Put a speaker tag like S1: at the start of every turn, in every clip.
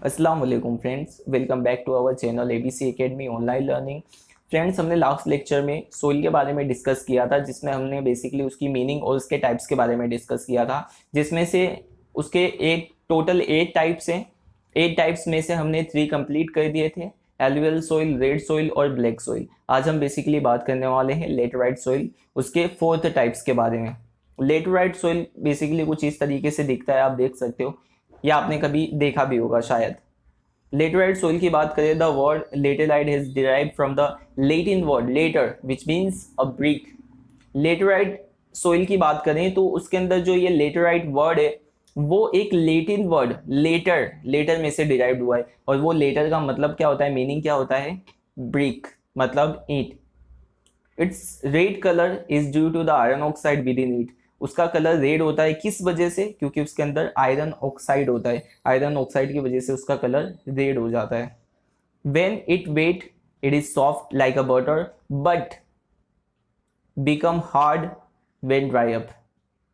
S1: अस्सलाम वालेकुम friends, welcome back to our channel ABC academy online learning. Friends, हमने last lecture में soil के बारे में डिस्कस किया था, जिसमें हमने बेसिकली उसकी मीनिंग और उसके टाइप्स के बारे में डिस्कस किया था, जिसमें से उसके टोटल 8 टाइप्स हैं। 8 टाइप्स में से हमने 3 कंप्लीट कर दिए थे, एलुवियल सोइल, रेड सोइल और ब्लैक सोइल। आज हम बेसिकली बात करने वाले हैं लेटराइट सोइल, उसके 4th टाइप्स के बारे में। लेटराइट सोइल बेसिकली कुछ इस तरीके से दिखता है, आप देख सकते हो, या आपने कभी देखा भी होगा शायद। लेटराइट सोइल की बात करें, the word laterite is derived from the Latin word later which means a brick. Laterite soil की बात करें तो उसके अंदर जो ये लेटराइट वर्ड है वो एक लेटिन वर्ड लेटर में से डिराइव्ड हुआ है, और वो लेटर का मतलब क्या होता है, मीनिंग क्या होता है, ब्रिक मतलब ईंट। It's red colour is due to the iron oxide within it. उसका कलर रेड होता है किस वजह से, क्योंकि उसके अंदर आयरन ऑक्साइड होता है। आयरन ऑक्साइड की वजह से उसका कलर रेड हो जाता है। When it wet it is soft like a butter but become hard when dry up.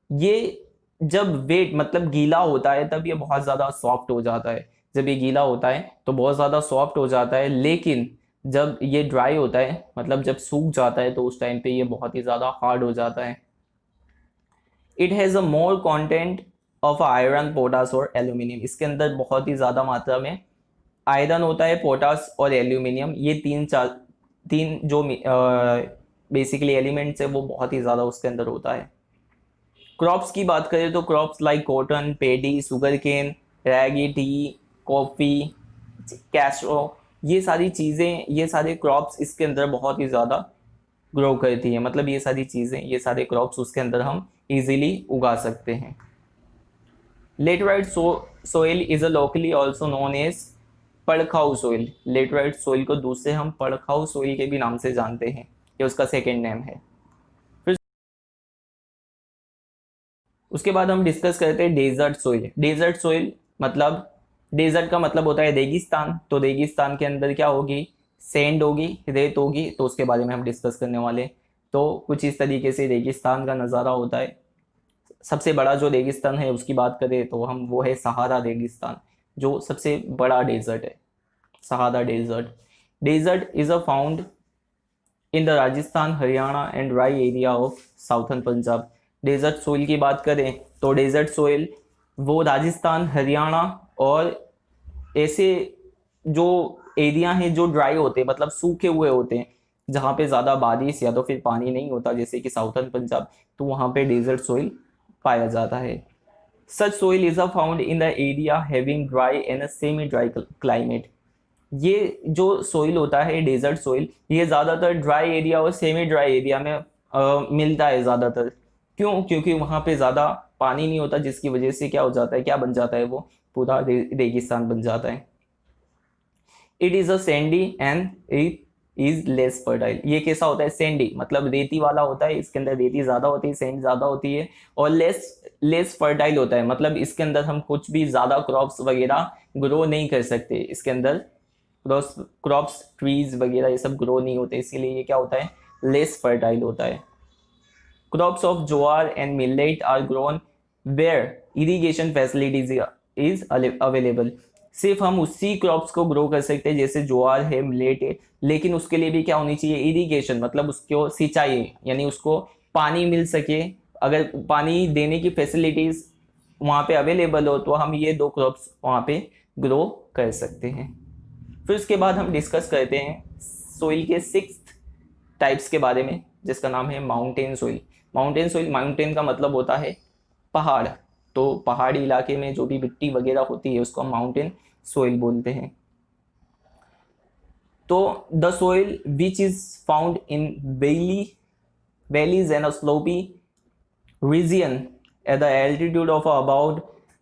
S1: ये जब वेट मतलब गीला होता है तब ये बहुत ज़्यादा सॉफ्ट हो जाता है। जब ये गीला होता है तो बहुत ज़्यादा सॉफ्ट हो जाता है, लेकिन जब ये ड्राई होता है मतलब जब सूख जाता है तो उस टाइम पे ये बहुत ही ज़्यादा हार्ड हो जाता है। It has a more content of iron, potash और एल्यूमिनियम। इसके अंदर बहुत ही ज़्यादा मात्रा में आयरन होता है, पोटास और एल्यूमिनियम। ये तीन जो बेसिकली एलिमेंट्स है वो बहुत ही ज़्यादा उसके अंदर होता है। क्रॉप्स की बात करें तो crops like cotton, paddy, sugar cane, ragi, tea, coffee, castor, ये सारी चीज़ें, ये सारे क्रॉप्स इसके अंदर बहुत ही ज़्यादा ग्रो करती है। मतलब ये सारी चीज़ें, ये सारे क्रॉप्स उसके अंदर हम इजीली उगा सकते हैं। Laterite soil is a locally also known as पड़खाऊ सोइल। लेटराइट सोइल को दूसरे हम पड़खाऊ सोइल के भी नाम से जानते हैं, ये उसका सेकेंड नेम है। फिर उसके बाद हम डिस्कस करते हैं डेजर्ट सोइल। डेजर्ट सोइल मतलब, डेजर्ट का मतलब होता है रेगिस्तान, तो रेगिस्तान के अंदर क्या होगी, सैंड होगी, रेत होगी, तो उसके बारे में हम डिस्कस करने वाले। तो कुछ इस तरीके से रेगिस्तान का नज़ारा होता है। सबसे बड़ा जो रेगिस्तान है उसकी बात करें तो हम वो है सहारा रेगिस्तान, जो सबसे बड़ा डेजर्ट है, Sahara desert. Desert is a found in the Rajasthan, Haryana and dry area of southern Punjab. Desert soil की बात करें तो डेजर्ट सोइल वो राजस्थान, हरियाणा और ऐसे जो एरिया हैं जो ड्राई होते हैं, मतलब सूखे हुए होते हैं, जहाँ पे ज़्यादा बारिश या तो फिर पानी नहीं होता, जैसे कि साउथर्न पंजाब, तो वहाँ पे डेजर्ट सोइल पाया जाता है। Such soil is a found in the area having dry and semi dry climate. ये जो सोइल होता है डेजर्ट सोइल, ये ज़्यादातर ड्राई एरिया और सेमी ड्राई एरिया में मिलता है ज़्यादातर। क्यों? क्योंकि वहाँ पे ज़्यादा पानी नहीं होता, जिसकी वजह से क्या हो जाता है, क्या बन जाता है, वो पूरा रेगिस्तान बन जाता है। It is a Sandy and it is less fertile. ये कैसा होता है, सैंडी मतलब रेती वाला होता है, इसके अंदर रेती ज़्यादा होती है, सैंड ज़्यादा होती है, और लेस फर्टाइल होता है, मतलब इसके अंदर हम कुछ भी ज़्यादा क्रॉप्स वगैरह ग्रो नहीं कर सकते। इसके अंदर क्रॉप्स, ट्रीज वगैरह ये सब ग्रो नहीं होते, इसीलिए ये क्या होता है, लेस फर्टाइल होता है। Crops of jowar and millet are grown where irrigation facilities is available. सिर्फ हम उसी क्रॉप्स को ग्रो कर सकते हैं जैसे ज्वार है, मिलेट है, लेकिन उसके लिए भी क्या होनी चाहिए, इरिगेशन, मतलब उसको सिंचाई, यानी उसको पानी मिल सके। अगर पानी देने की फैसिलिटीज वहाँ पे अवेलेबल हो तो हम ये 2 क्रॉप्स वहाँ पे ग्रो कर सकते हैं। फिर उसके बाद हम डिस्कस करते हैं सोइल के 6th टाइप्स के बारे में, जिसका नाम है mountain soil. Mountain soil, mountain का मतलब होता है पहाड़, तो पहाड़ी इलाके में जो भी मिट्टी वगैरह होती है उसको हम माउंटेन सोइल बोलते हैं। तो the soil which is found in valleys and sloppy region at the altitude of about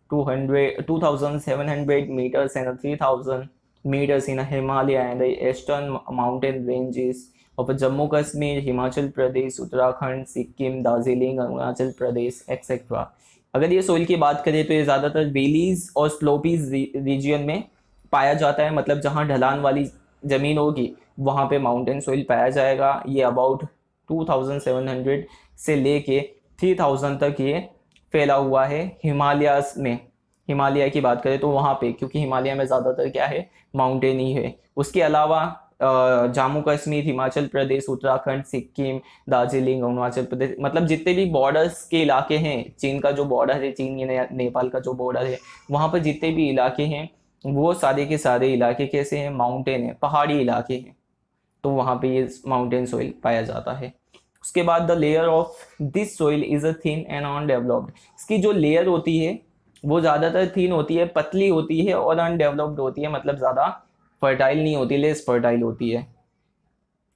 S1: 2,700 meters and 3,000 meters in Himalaya and the eastern mountain ranges of Jammu Kashmir, Himachal Pradesh, Uttarakhand, Sikkim, Darjeeling, Arunachal Pradesh, etc. अगर ये soil की बात करें तो ये ज़्यादातर वेलीज और स्लोपीज region में पाया जाता है, मतलब जहाँ ढलान वाली ज़मीन होगी वहाँ पे माउंटेन सोइल पाया जाएगा। ये अबाउट 2,700 से लेके 3,000 तक ये फैला हुआ है हिमालयाज में। हिमालय की बात करें तो वहाँ पे, क्योंकि हिमालय में ज़्यादातर क्या है, माउंटेन ही है। उसके अलावा जम्मू कश्मीर, हिमाचल प्रदेश, उत्तराखंड, सिक्किम, दार्जिलिंग, अरुणाचल प्रदेश, मतलब जितने भी बॉर्डर्स के इलाके हैं, चीन का जो बॉर्डर है, चीन या नेपाल का जो बॉर्डर है, वहाँ पर जितने भी इलाके हैं वो सारे के सारे इलाके कैसे हैं, माउंटेन है, पहाड़ी इलाके हैं। तो वहाँ पे ये माउंटेन सोइल पाया जाता है। उसके बाद the layer of this soil is a thin and undeveloped. इसकी जो लेयर होती है वो ज़्यादातर थिन होती है, पतली होती है और अनडेवलप्ड होती है, मतलब ज़्यादा फर्टाइल नहीं होती, लेस फर्टाइल होती है।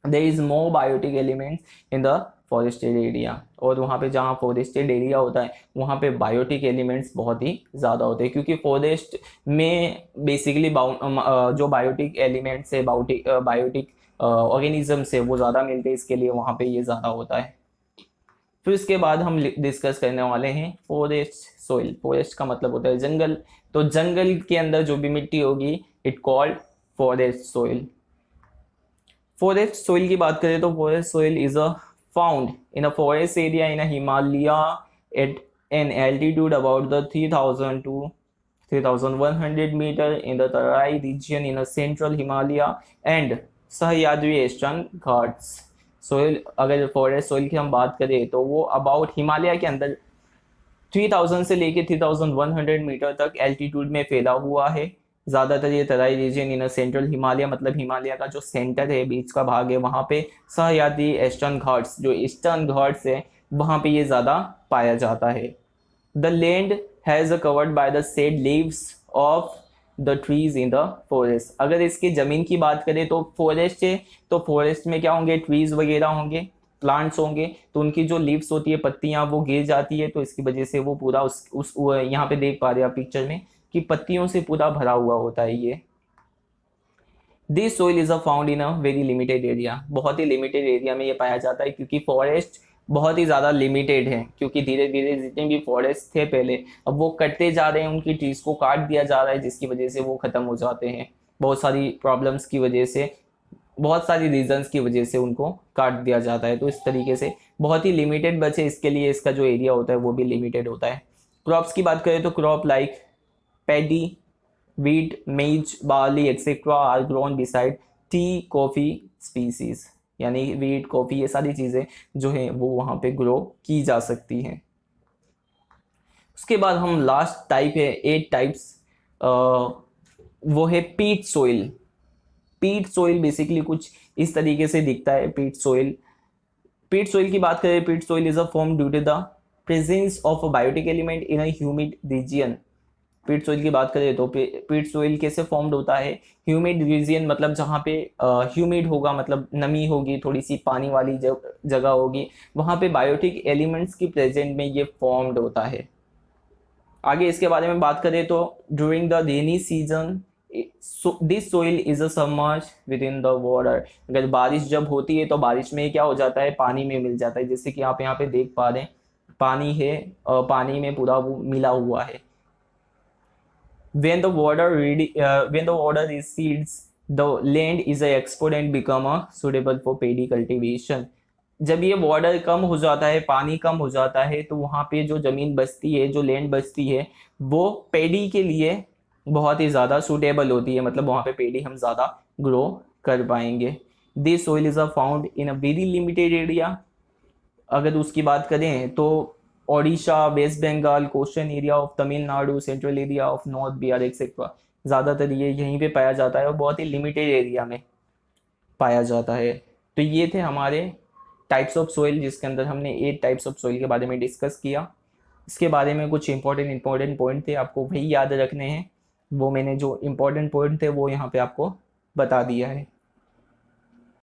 S1: There is more biotic elements in the forested area, और वहाँ पे जहाँ फॉरेस्टेड एरिया होता है वहाँ पे बायोटिक एलिमेंट्स बहुत ही ज़्यादा होते हैं, क्योंकि फॉरेस्ट में बेसिकली जो बायोटिक एलिमेंट्स है, बायोटिक ऑर्गेनिजम्स है वो ज़्यादा मिलते हैं, इसके लिए वहाँ पे ये ज़्यादा होता है। फिर इसके बाद हम डिस्कस करने वाले हैं फॉरेस्ट सोइल। फॉरेस्ट का मतलब होता है जंगल, तो जंगल के अंदर जो भी मिट्टी होगी it called forest soil. Forest soil की बात करें तो forest soil is a found in a forest area in a Himalaya at an altitude about the 3000 to 3100 metre in the Terai region in a central Himalaya and Sahyadri eastern Ghats. Soil, अगर forest soil की हम बात करें तो वो अबाउट हिमालय के अंदर 3000 से लेके 3100 मीटर तक एल्टीट्यूड में फैला हुआ है। ज़्यादातर ये तराई रीजन इन सेंट्रल हिमालय, मतलब हिमालय का जो सेंटर है, बीच का भाग है, वहाँ पे सह्याद्री ईस्टर्न घाट्स, जो ईस्टर्न घाट्स है वहाँ पे ये ज़्यादा पाया जाता है। The land has covered by the said leaves of the trees in the forest. अगर इसकी ज़मीन की बात करें तो फॉरेस्ट है, तो फॉरेस्ट में क्या होंगे, ट्रीज वगैरह होंगे, प्लांट्स होंगे, तो उनकी जो लीव्स होती है, पत्तियां, वो गिर जाती है, तो इसकी वजह से वो पूरा उस यहाँ पे देख पा रहे हैं आप पिक्चर में कि पत्तियों से पूरा भरा हुआ होता है ये। This soil is a found in a very limited area. बहुत ही लिमिटेड एरिया में ये पाया जाता है, क्योंकि फॉरेस्ट बहुत ही ज़्यादा लिमिटेड है, क्योंकि धीरे धीरे जितने भी फॉरेस्ट थे पहले, अब वो कटते जा रहे हैं, उनकी ट्रीज को काट दिया जा रहा है, जिसकी वजह से वो ख़त्म हो जाते हैं। बहुत सारी प्रॉब्लम्स की वजह से, बहुत सारी रीजंस की वजह से उनको काट दिया जाता है, तो इस तरीके से बहुत ही लिमिटेड बचे, इसके लिए इसका जो एरिया होता है वो भी लिमिटेड होता है। क्रॉप्स की बात करें तो crop like paddy, wheat, maize, barley etcetera are grown beside tea coffee species, यानी वीट, कॉफ़ी, ये सारी चीज़ें जो हैं वो वहाँ पे ग्रो की जा सकती हैं। उसके बाद हम लास्ट टाइप है, 8 टाइप्स, वो है पीट सोइल। पीट सोइल बेसिकली कुछ इस तरीके से दिखता है। पीट सोइल, पीट सोइल की बात करें, peat soil is a form due to the presence of a biotic element in a humid region. Peat soil की बात करें तो पीट सोइल कैसे फॉर्म्ड होता है, ह्यूमिड रीजियन, मतलब जहाँ पे ह्यूमिड होगा, मतलब नमी होगी, थोड़ी सी पानी वाली जगह होगी, वहाँ पे बायोटिक एलिमेंट्स की प्रेजेंट में ये फॉर्म्ड होता है। आगे इसके बारे में बात करें तो during the rainy season this soil is a submerge with in the water. अगर बारिश जब होती है तो बारिश में क्या हो जाता है, पानी में मिल जाता है, जैसे कि आप यहाँ पे देख पा रहे हैं, पानी है, पानी में पूरा वो मिला हुआ है। when the water recedes, the land is exposed and become a suitable for paddy cultivation। जब ये वाटर कम हो जाता है, पानी कम हो जाता है, तो वहाँ पे जो ज़मीन बचती है, जो लैंड बचती है, वो पेडी के लिए बहुत ही ज़्यादा सूटेबल होती है, मतलब वहाँ पे पेडी हम ज़्यादा ग्रो कर पाएंगे। This soil is a found in a very limited area. अगर उसकी बात करें तो Odisha, west Bengal, coastal area of Tamil Nadu, central area of north Bihar etcetera, ज़्यादातर ये यहीं पे पाया जाता है और बहुत ही लिमिटेड एरिया में पाया जाता है। तो ये थे हमारे टाइप्स ऑफ सोइल, जिसके अंदर हमने 8 टाइप्स ऑफ सोइल के बारे में डिस्कस किया। इसके बारे में कुछ इंपॉर्टेंट पॉइंट थे, आपको वही याद रखने हैं, वो मैंने जो इंपॉर्टेंट पॉइंट थे वो यहाँ पे आपको बता दिया है।